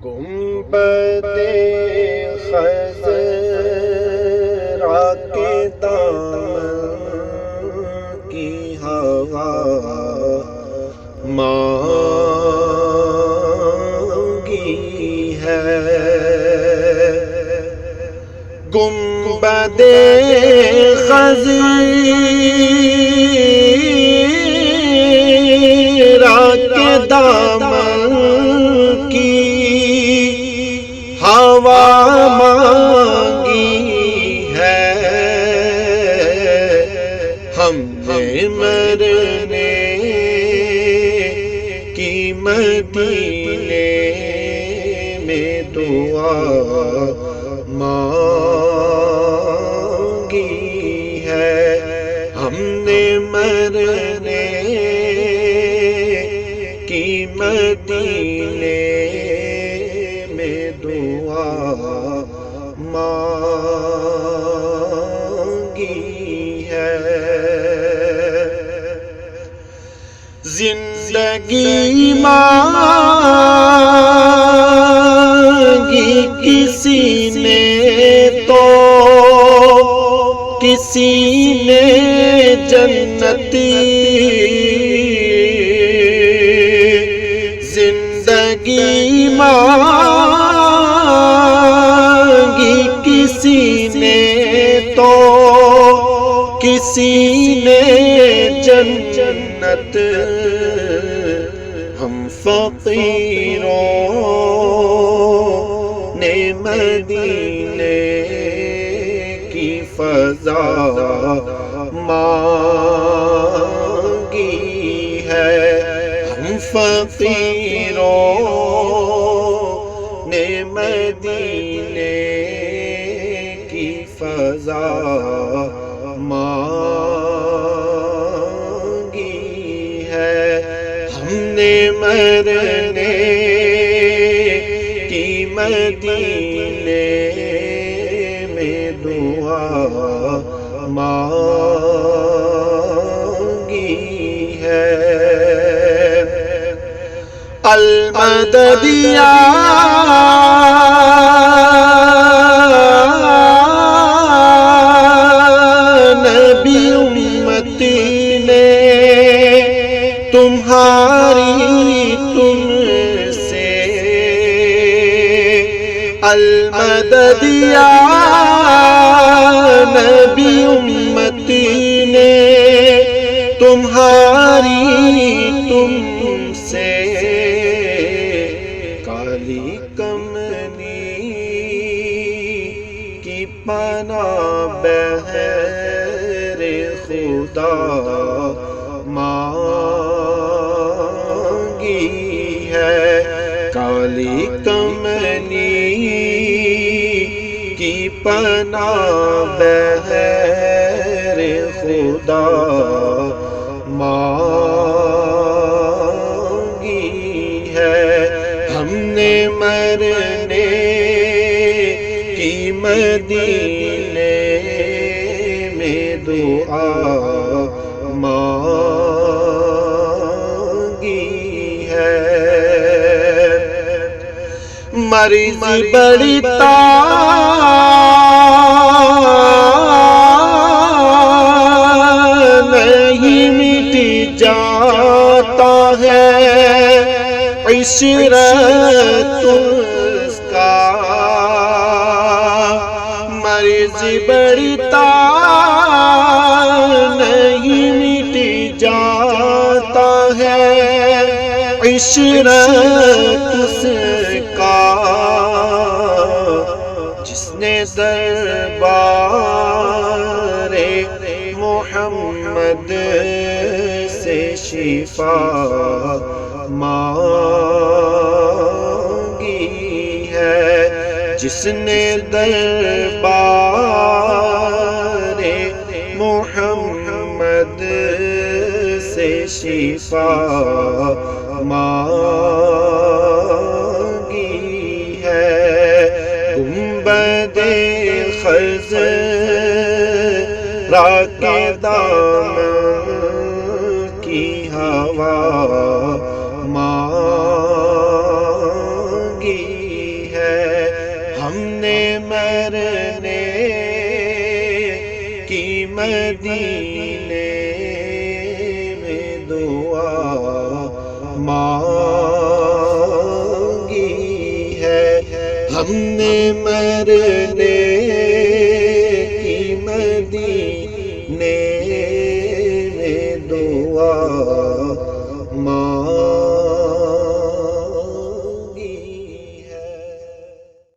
گنبد خضرا کے دامن کی ہوا مانگی ہے، گنبد خضرا کے دامن کی ہوا مانگی ہے، ہم نے مرنے کی مدینے میں دعا مانگی ہے، ہم نے مرنے کی مدینے میں دعا مانگی ہے، زندگی مانگی کسی نے تو کسی نے جنتی، زندگی مانگی کسی نے تو کسی نے جنت، ہم فقیروں نے مدینے کی فضا مانگی ہے، ہم فقیروں نے مدینے کی فضا مانگی ہے، ہم نے مرنے کی مدینے میں دعا مانگی ہے، المدد یا نبی امتی نے تمہاری تم سے، المدد یا نبی امتی نے تمہاری تم سے، کالی کملی کی پناہ بہر خدا مانگی ہے، کالی کملی کی پناہ بہر خدا مانگی ہے، ہم نے مرنے کی مدینے میں دعا مانگی ہے، مرض بڑھتا نہیں مٹ جاتا ہے، عشرت اس کا مرض بڑھتا نہیں مٹ جاتا ہے، عشرت اس کا جس نے دربار محمد سے شفا مانگی ہے، جس نے دربار محمد سے شفا مانگی ہے، گنبد خضرا کے دامن کی ہوا مانگی مدینے میں دعا مانگی ہے، ہم نے مرنے